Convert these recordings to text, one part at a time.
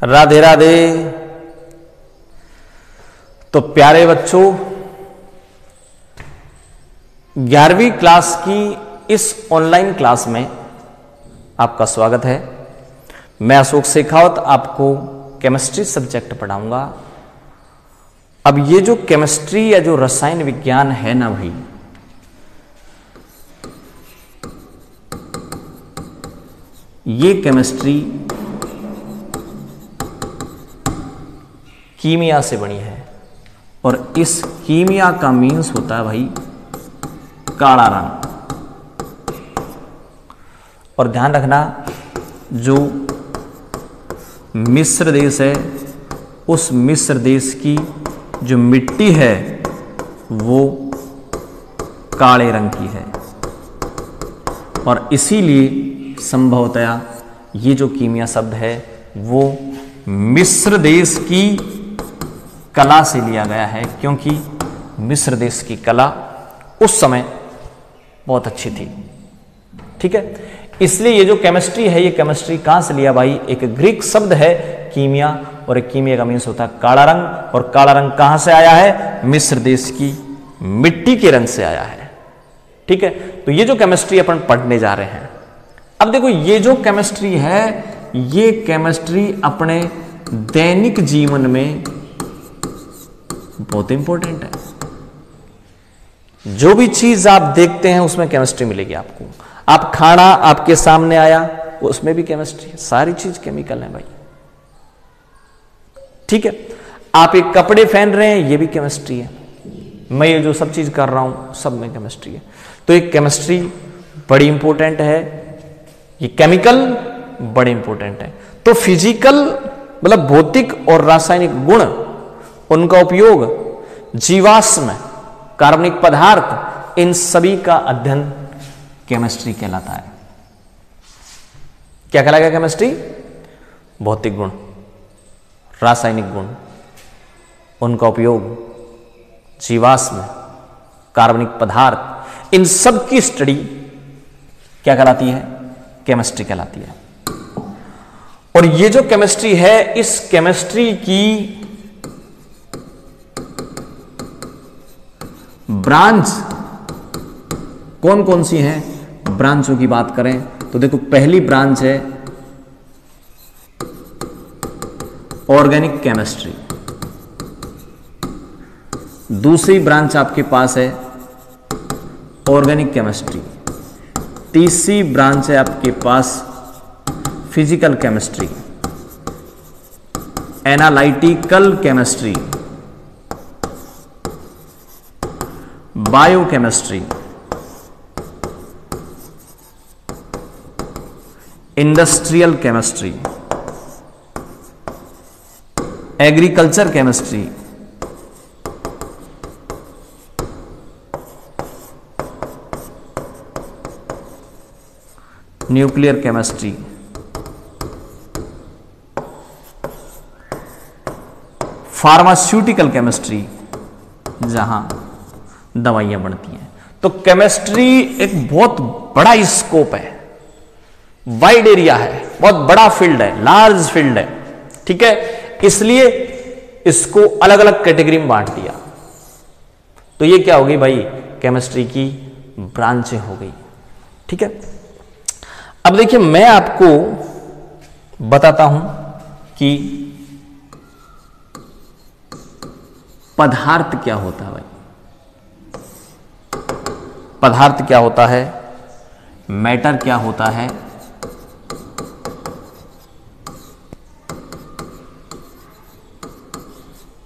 राधे राधे। तो प्यारे बच्चों, 11वीं क्लास की इस ऑनलाइन क्लास में आपका स्वागत है। मैं अशोक शेखावत आपको केमिस्ट्री सब्जेक्ट पढ़ाऊंगा। अब ये जो केमिस्ट्री या जो रसायन विज्ञान है ना भाई, ये केमिस्ट्री कीमिया से बनी है और इस कीमिया का मीन्स होता है भाई काला रंग। और ध्यान रखना, जो मिस्र देश है उस मिस्र देश की जो मिट्टी है वो काले रंग की है और इसीलिए संभवतया ये जो कीमिया शब्द है वो मिस्र देश की कला से लिया गया है, क्योंकि मिस्र देश की कला उस समय बहुत अच्छी थी। ठीक है, इसलिए ये जो केमिस्ट्री है, ये केमिस्ट्री कहां से लिया भाई? एक ग्रीक शब्द है कीमिया, और एक कीमिया का मीन्स होता है काला रंग। और काला रंग कहां से आया है? मिस्र देश की मिट्टी के रंग से आया है। ठीक है, तो ये जो केमिस्ट्री अपन पढ़ने जा रहे हैं, अब देखो ये जो केमिस्ट्री है, ये केमिस्ट्री अपने दैनिक जीवन में बहुत इंपॉर्टेंट है। जो भी चीज आप देखते हैं उसमें केमिस्ट्री मिलेगी आपको। आप खाना आपके सामने आया, उसमें भी केमिस्ट्री है। सारी चीज केमिकल है भाई। ठीक है, आप एक कपड़े पहन रहे हैं, ये भी केमिस्ट्री है। मैं ये जो सब चीज कर रहा हूं सब में केमिस्ट्री है। तो एक केमिस्ट्री बड़ी इंपॉर्टेंट है, ये केमिकल बड़े इंपॉर्टेंट है। तो फिजिकल मतलब भौतिक और रासायनिक गुण, उनका उपयोग, जीवाश्म, कार्बनिक पदार्थ, इन सभी का अध्ययन केमिस्ट्री कहलाता है। क्या कहलाएगा केमिस्ट्री? भौतिक गुण, रासायनिक गुण, उनका उपयोग, जीवाश्म, कार्बनिक पदार्थ, इन सब की स्टडी क्या कहलाती है? केमिस्ट्री कहलाती है। और ये जो केमिस्ट्री है, इस केमिस्ट्री की ब्रांच कौन कौन सी हैं? ब्रांचों की बात करें तो देखो, पहली ब्रांच है ऑर्गेनिक केमिस्ट्री, दूसरी ब्रांच आपके पास है ऑर्गेनिक केमिस्ट्री, तीसरी ब्रांच है आपके पास physical chemistry, analytical chemistry, biochemistry, industrial chemistry, agriculture chemistry, nuclear chemistry, pharmaceutical chemistry, जहां दवाइयां बनती हैं। तो केमिस्ट्री एक बहुत बड़ा स्कोप है, वाइड एरिया है, बहुत बड़ा फील्ड है, लार्ज फील्ड है। ठीक है, इसलिए इसको अलग अलग कैटेगरी में बांट दिया। तो ये क्या हो गई भाई? केमिस्ट्री की ब्रांचें हो गई। ठीक है, अब देखिए मैं आपको बताता हूं कि पदार्थ क्या होता है भाई। पदार्थ क्या होता है, मैटर क्या होता है,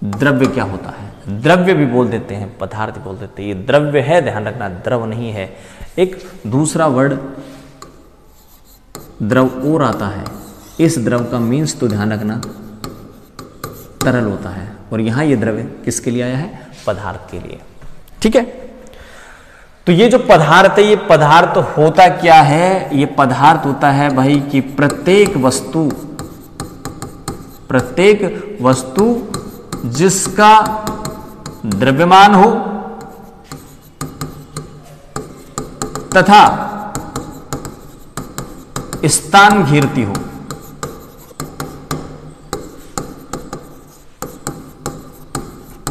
द्रव्य क्या होता है। द्रव्य भी बोल देते हैं, पदार्थ बोल देते हैं। ये द्रव्य है, ध्यान रखना, द्रव नहीं है। एक दूसरा वर्ड द्रव और आता है, इस द्रव का मीन्स तो ध्यान रखना तरल होता है, और यहां ये द्रव्य किसके लिए आया है? पदार्थ के लिए। ठीक है, तो ये जो पदार्थ है, ये पदार्थ होता क्या है? ये पदार्थ होता है भाई कि प्रत्येक वस्तु जिसका द्रव्यमान हो तथा स्थान घेरती हो,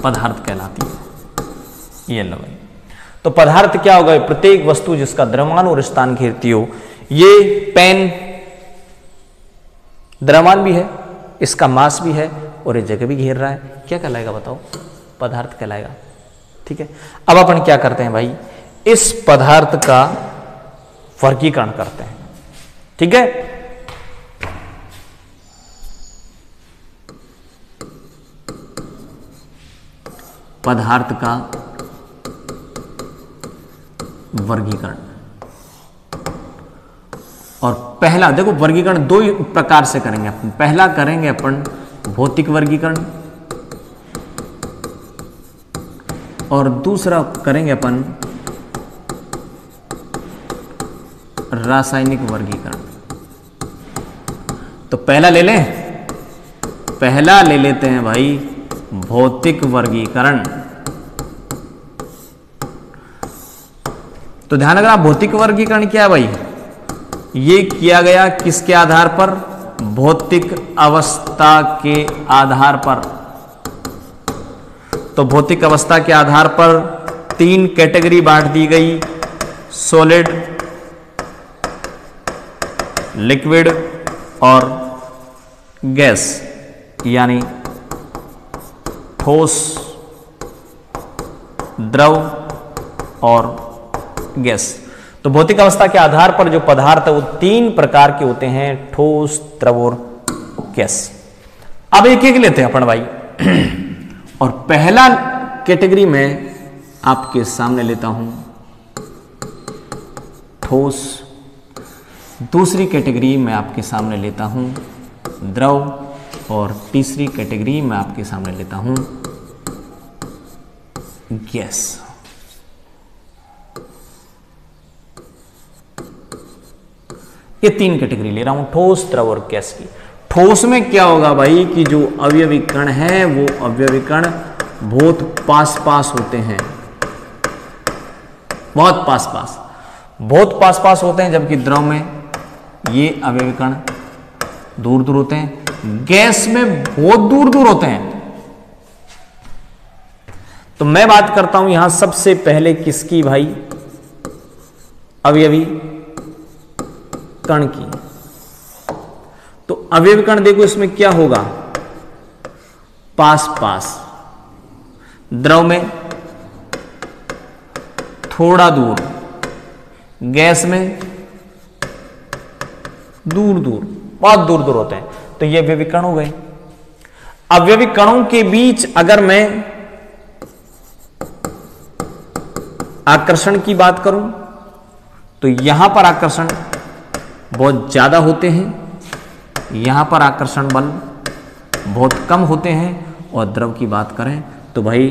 पदार्थ कहलाती है। ये लो भाई, तो पदार्थ क्या होगा? प्रत्येक वस्तु जिसका द्रव्यमान और स्थान घेरती हो। ये पेन द्रव्यमान भी है, इसका मास भी है और ये जगह भी घेर रहा है, क्या कहलाएगा बताओ? पदार्थ कहलाएगा। ठीक है, अब अपन क्या करते हैं भाई, इस पदार्थ का वर्गीकरण करते हैं। ठीक है, पदार्थ का वर्गीकरण। और पहला देखो, वर्गीकरण दो प्रकार से करेंगे अपन। पहला करेंगे अपन भौतिक वर्गीकरण और दूसरा करेंगे अपन रासायनिक वर्गीकरण। तो पहला ले लें, पहला ले लेते हैं भाई भौतिक वर्गीकरण। तो ध्यान रखना, भौतिक वर्गीकरण क्या है भाई? ये किया गया किसके आधार पर? भौतिक अवस्था के आधार पर। तो भौतिक अवस्था के आधार पर तीन कैटेगरी बांट दी गई, सॉलिड, लिक्विड और गैस, यानी ठोस, द्रव और गैस। तो भौतिक अवस्था के आधार पर जो पदार्थ है वो तीन प्रकार के होते हैं, ठोस, द्रव और गैस। अब एक एक लेते हैं अपन भाई। और पहला कैटेगरी में आपके सामने लेता हूं ठोस, दूसरी कैटेगरी में आपके सामने लेता हूं द्रव और तीसरी कैटेगरी में आपके सामने लेता हूं गैस। ये तीन कैटेगरी ले रहा हूं, ठोस, द्रव और गैस की। ठोस में क्या होगा भाई कि जो अवयवी कण है वो अवयवी कण बहुत पास पास होते हैं, बहुत पास पास होते हैं, जबकि द्रव में ये अवयवी कण दूर दूर होते हैं, गैस में बहुत दूर दूर होते हैं। तो मैं बात करता हूं यहां सबसे पहले किसकी भाई? अवयवी कण की। तो अवयवी कण देखो इसमें क्या होगा? पास पास। द्रव में थोड़ा दूर, गैस में दूर दूर, बहुत दूर दूर होते हैं। तो ये अवयवी कण हो गए। अवयवी कणों के बीच अगर मैं आकर्षण की बात करूं तो यहां पर आकर्षण बहुत ज्यादा होते हैं, यहां पर आकर्षण बल बहुत कम होते हैं। और द्रव की बात करें तो भाई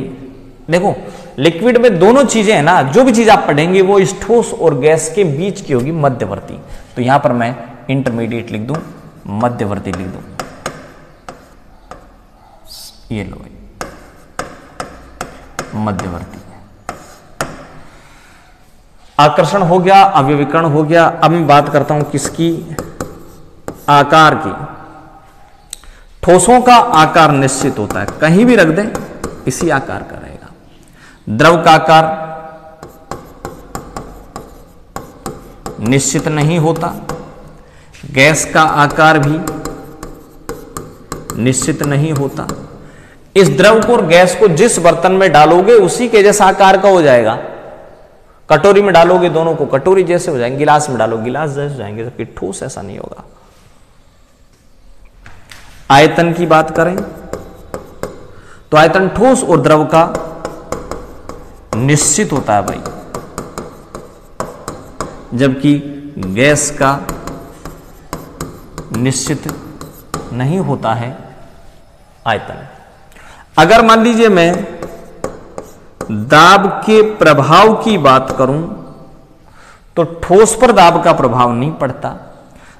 देखो, लिक्विड में दोनों चीजें हैं ना, जो भी चीज आप पढ़ेंगे वो इस ठोस और गैस के बीच की होगी, मध्यवर्ती। तो यहां पर मैं इंटरमीडिएट लिख दूं, मध्यवर्ती लिख दूं। ये लो भाई, मध्यवर्ती। आकर्षण हो गया, अवयवीकरण हो गया। अब मैं बात करता हूं किसकी? आकार की। ठोसों का आकार निश्चित होता है, कहीं भी रख दें इसी आकार का रहेगा। द्रव का आकार निश्चित नहीं होता, गैस का आकार भी निश्चित नहीं होता। इस द्रव को और गैस को जिस बर्तन में डालोगे उसी के जैसा आकार का हो जाएगा। कटोरी में डालोगे दोनों को कटोरी जैसे हो जाएंगे, गिलास में डालो गिलास जैसे हो जाएंगे, जबकि ठोस ऐसा नहीं होगा। आयतन की बात करें तो आयतन ठोस और द्रव का निश्चित होता है भाई, जबकि गैस का निश्चित नहीं होता है आयतन। अगर मान लीजिए मैं दाब के प्रभाव की बात करूं तो ठोस पर दाब का प्रभाव नहीं पड़ता,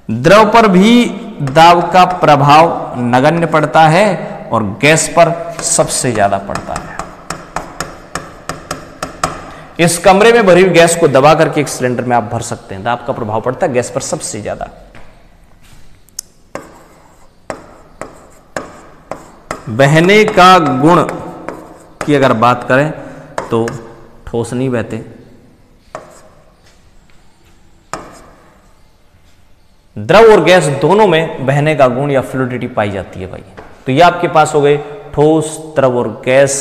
द्रव पर भी दाब का प्रभाव नगण्य पड़ता है और गैस पर सबसे ज्यादा पड़ता है। इस कमरे में भरी हुई गैस को दबा करके एक सिलेंडर में आप भर सकते हैं, दाब का प्रभाव पड़ता है गैस पर सबसे ज्यादा। बहने का गुण की अगर बात करें तो ठोस नहीं बहते। द्रव और गैस दोनों में बहने का गुण या फ्लूइडिटी पाई जाती है भाई। तो ये आपके पास हो गए ठोस, द्रव और गैस,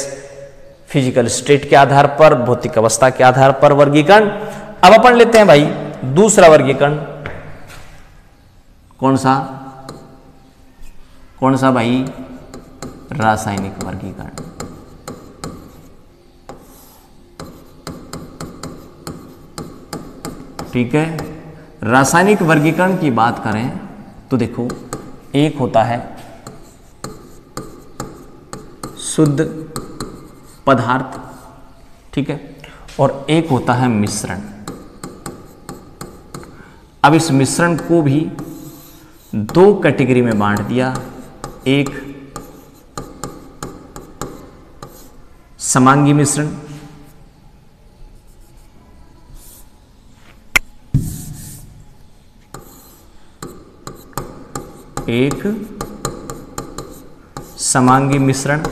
फिजिकल स्टेट के आधार पर, भौतिक अवस्था के आधार पर वर्गीकरण। अब अपन लेते हैं भाई दूसरा वर्गीकरण। कौन सा भाई? रासायनिक वर्गीकरण। ठीक है, रासायनिक वर्गीकरण की बात करें तो देखो, एक होता है शुद्ध पदार्थ, ठीक है, और एक होता है मिश्रण। अब इस मिश्रण को भी दो कैटेगरी में बांट दिया। एक समांगी मिश्रण, एक समांगी मिश्रण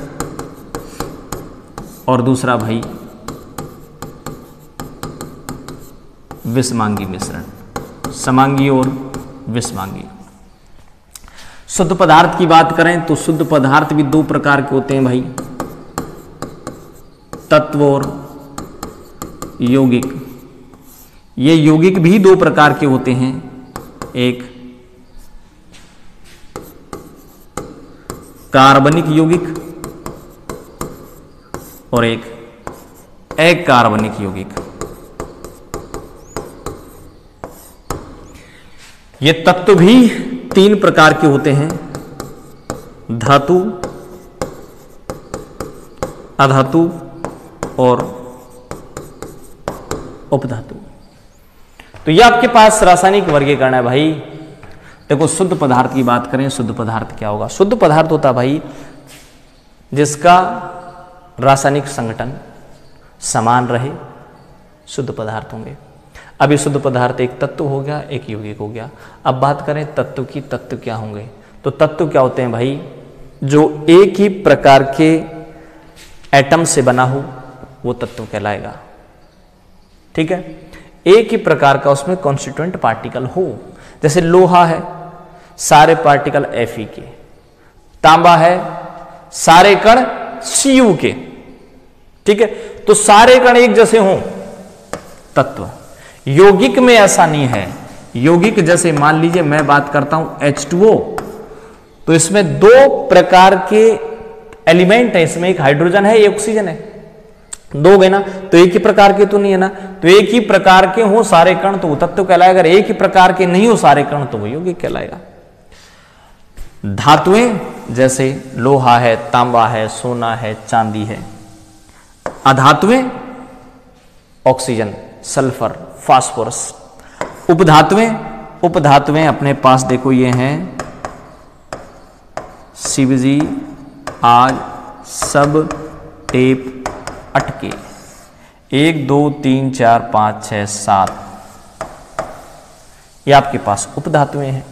और दूसरा भाई विषमांगी मिश्रण। समांगी और विषमांगी। शुद्ध पदार्थ की बात करें तो शुद्ध पदार्थ भी दो प्रकार के होते हैं भाई, तत्व और यौगिक। ये यौगिक भी दो प्रकार के होते हैं, एक कार्बनिक यौगिक और एक अकार्बनिक यौगिक। ये तत्व भी तीन प्रकार के होते हैं, धातु, अधातु और उपधातु। तो ये आपके पास रासायनिक वर्गीकरण है भाई। देखो शुद्ध पदार्थ की बात करें, शुद्ध पदार्थ क्या होगा? शुद्ध पदार्थ होता भाई जिसका रासायनिक संगठन समान रहे, शुद्ध पदार्थ होंगे। अब ये शुद्ध पदार्थ एक तत्व हो गया, एक यौगिक हो गया। अब बात करें तत्व की, तत्व क्या होंगे? तो तत्व क्या होते हैं भाई? जो एक ही प्रकार के एटम से बना हो वो तत्व कहलाएगा। ठीक है, एक ही प्रकार का उसमें कॉन्स्टिट्यूएंट पार्टिकल हो। जैसे लोहा है, सारे पार्टिकल Fe के, तांबा है, सारे कण Cu के। ठीक है, तो सारे कण एक जैसे हों तत्व। यौगिक में ऐसा नहीं है। यौगिक जैसे मान लीजिए मैं बात करता हूं H2O, तो इसमें दो प्रकार के एलिमेंट है, इसमें एक हाइड्रोजन है, एक ऑक्सीजन है, दो गए ना, तो एक ही प्रकार के तो नहीं है ना। तो एक ही प्रकार के हो सारे कण तो वो तत्व कहलाएगा, अगर एक ही प्रकार के नहीं हो सारे कण तो वो यौगिक कहलाएगा। धातुएं जैसे लोहा है, तांबा है, सोना है, चांदी है। अधातुएं ऑक्सीजन, सल्फर, फास्फोरस। उपधातुएं अपने पास देखो ये हैं CBG, आज, सब, टेप, अटके। 1 2 3 4 5 6 7 ये आपके पास उपधातुएं हैं।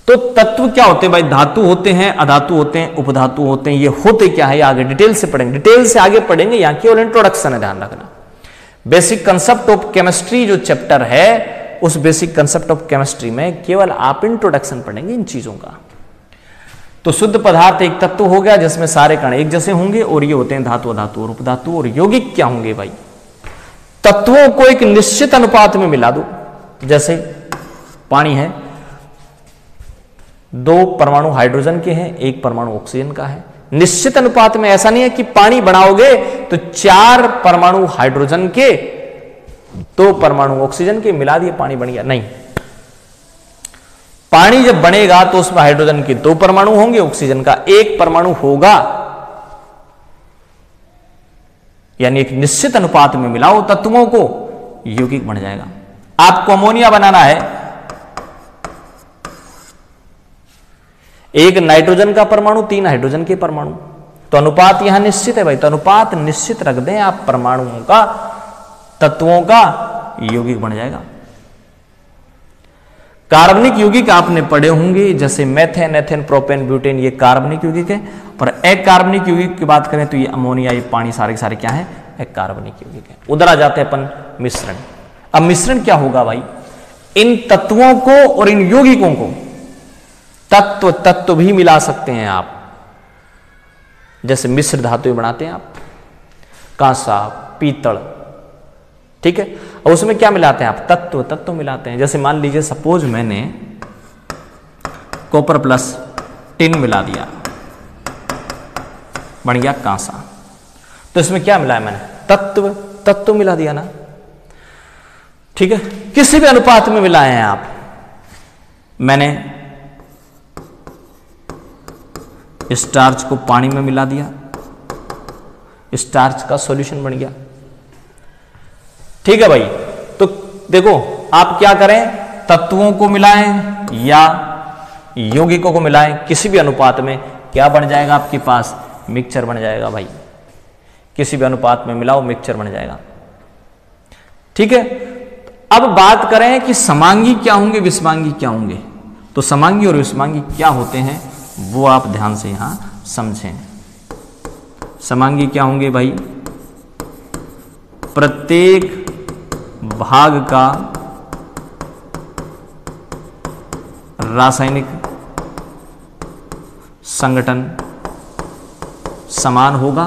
तो तत्व क्या होते हैं भाई? धातु होते हैं, अधातु होते हैं, उपधातु होते हैं। ये होते क्या है आगे डिटेल से पढ़ेंगे, डिटेल से आगे पढ़ेंगे। यहां केवल इंट्रोडक्शन है, ध्यान रखना। बेसिक कंसेप्ट ऑफ केमिस्ट्री जो चैप्टर है, उस बेसिक कंसेप्ट ऑफ केमिस्ट्री में केवल आप इंट्रोडक्शन पढ़ेंगे इन चीजों का। तो शुद्ध पदार्थ एक तत्व हो गया जिसमें सारे कण एक जैसे होंगे, और ये होते हैं धातु, अधातु और उपधातु। और यौगिक क्या होंगे भाई? तत्वों को एक निश्चित अनुपात में मिला दो। जैसे पानी है, 2 परमाणु हाइड्रोजन के हैं, 1 परमाणु ऑक्सीजन का है। निश्चित अनुपात में, ऐसा नहीं है कि पानी बनाओगे तो 4 परमाणु हाइड्रोजन के, 2 परमाणु ऑक्सीजन के मिला दिए पानी बन गया, नहीं। पानी जब बनेगा तो उसमें हाइड्रोजन के 2 परमाणु होंगे, ऑक्सीजन का 1 परमाणु होगा। यानी एक निश्चित अनुपात में मिलाओ तत्वों को, यौगिक बन जाएगा। आपको अमोनिया बनाना है, 1 नाइट्रोजन का परमाणु, 3 हाइड्रोजन के परमाणु, तो अनुपात यहां निश्चित है भाई। तो अनुपात निश्चित रख दें आप परमाणुओं का, तत्वों का, यौगिक बन जाएगा। कार्बनिक यौगिक आपने पढ़े होंगे, जैसे मेथेन, एथेन, प्रोपेन, ब्यूटेन, ये कार्बनिक यौगिक है। और अकार्बनिक यौगिक की बात करें तो ये अमोनिया, ये पानी, सारे सारे क्या है, अकार्बनिक यौगिक है। उधर आ जाते हैं अपन मिश्रण। अब मिश्रण क्या होगा भाई, इन तत्वों को और इन यौगिकों को तत्व भी मिला सकते हैं आप, जैसे मिश्र धातु बनाते हैं आप, कांसा, पीतल, ठीक है। और उसमें क्या मिलाते हैं आप, तत्व मिलाते हैं। जैसे मान लीजिए सपोज मैंने कॉपर प्लस टिन मिला दिया, बन गया कांसा। तो इसमें क्या मिलाया मैंने, तत्व मिला दिया ना, ठीक है। किसी भी अनुपात में मिलाए हैं आप, मैंने स्टार्च को पानी में मिला दिया, स्टार्च का सॉल्यूशन बन गया, ठीक है भाई। तो देखो आप क्या करें, तत्वों को मिलाएं या यौगिकों को मिलाएं, किसी भी अनुपात में क्या बन जाएगा आपके पास, मिक्सचर बन जाएगा भाई। किसी भी अनुपात में मिलाओ, मिक्सचर बन जाएगा, ठीक है। अब बात करें कि समांगी क्या होंगे, विषमांगी क्या होंगे। तो समांगी और विषमांगी क्या होते हैं वो आप ध्यान से यहां समझें। समांगी क्या होंगे भाई, प्रत्येक भाग का रासायनिक संगठन समान होगा,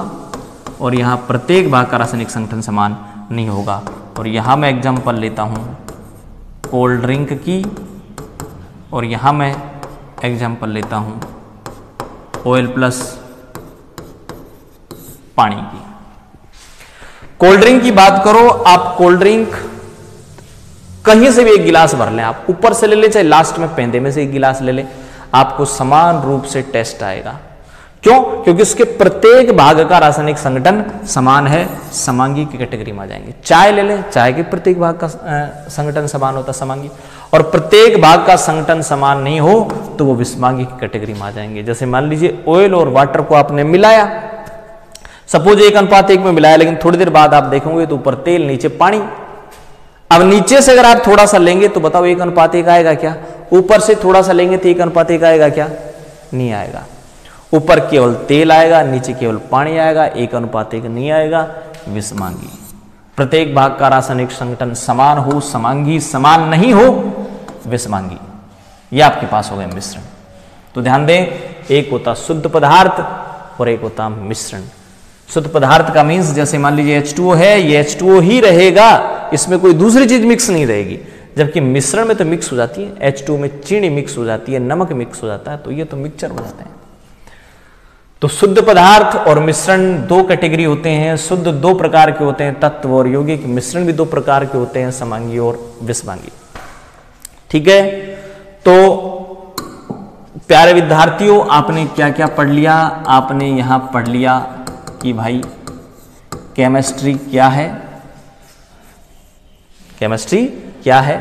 और यहां प्रत्येक भाग का रासायनिक संगठन समान नहीं होगा। और यहां मैं एग्जांपल लेता हूं कोल्ड ड्रिंक की, और यहां मैं एग्जांपल लेता हूं ऑयल प्लस पानी की। कोल्ड ड्रिंक की बात करो, आप कोल्ड ड्रिंक कहीं से भी एक गिलास भर लें, आप ऊपर से ले लें चाहे लास्ट में पेंदे में से एक गिलास ले लें, आपको समान रूप से टेस्ट आएगा। क्यों? क्योंकि उसके प्रत्येक भाग का रासायनिक संगठन समान है, समांगी की कैटेगरी में आ जाएंगे। चाय ले लें, चाय के प्रत्येक भाग का संगठन समान होता है, समांगी। और प्रत्येक भाग का संगठन समान नहीं हो तो वो विषमांगी की कैटेगरी में आ जाएंगे। जैसे मान लीजिए ऑयल और वाटर को आपने मिलाया, सपोज 1:1 में मिलाया, लेकिन थोड़ी देर बाद आप देखोगे तो ऊपर तेल नीचे पानी। अब नीचे से अगर आप थोड़ा सा लेंगे तो बताओ 1:1 आएगा क्या? ऊपर से थोड़ा सा लेंगे तो 1:1 आएगा क्या? नहीं आएगा। ऊपर केवल तेल आएगा, नीचे केवल पानी आएगा, 1:1 नहीं आएगा, विषमांगी। प्रत्येक भाग का रासायनिक संगठन समान हो, समांगी, समान नहीं हो, विषमांगी। ये आपके पास हो गए मिश्रण। तो ध्यान दें, एक होता शुद्ध पदार्थ और एक होता मिश्रण। शुद्ध पदार्थ का मीन्स जैसे मान लीजिए H2O है, ये H2O ही रहेगा, इसमें कोई दूसरी चीज मिक्स नहीं रहेगी। जबकि मिश्रण में तो मिक्स हो जाती है, H2O में चीनी मिक्स हो जाती है, नमक मिक्स हो जाता है, तो ये तो मिक्सचर हो जाते हैं। तो शुद्ध पदार्थ और मिश्रण दो कैटेगरी होते हैं। शुद्ध दो प्रकार के होते हैं, तत्व और यौगिक। मिश्रण भी दो प्रकार के होते हैं, समांगी और विषमांगी। ठीक है, तो प्यारे विद्यार्थियों, आपने क्या क्या पढ़ लिया? आपने यहां पढ़ लिया कि भाई केमिस्ट्री क्या है, केमिस्ट्री क्या है,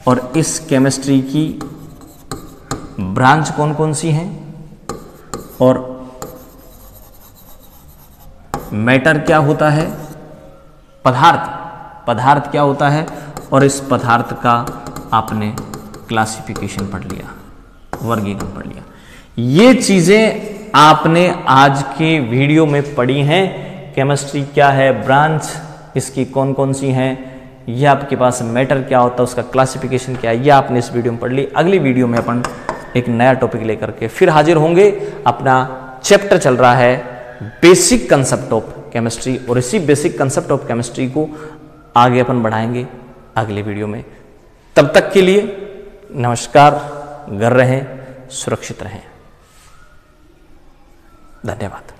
और इस केमिस्ट्री की ब्रांच कौन कौन सी हैं, और मैटर क्या होता है, पदार्थ क्या होता है, और इस पदार्थ का आपने क्लासिफिकेशन पढ़ लिया, वर्गीकरण पढ़ लिया। ये चीजें आपने आज के वीडियो में पढ़ी हैं। केमिस्ट्री क्या है, ब्रांच इसकी कौन कौन सी हैं, ये आपके पास मैटर क्या होता है, उसका क्लासिफिकेशन क्या है, ये आपने इस वीडियो में पढ़ ली। अगली वीडियो में अपन एक नया टॉपिक लेकर के फिर हाजिर होंगे। अपना चैप्टर चल रहा है बेसिक कंसेप्ट ऑफ केमिस्ट्री, और इसी बेसिक कंसेप्ट ऑफ केमिस्ट्री को आगे अपन बढ़ाएंगे अगले वीडियो में। तब तक के लिए नमस्कार, घर रहें, सुरक्षित रहें, धन्यवाद।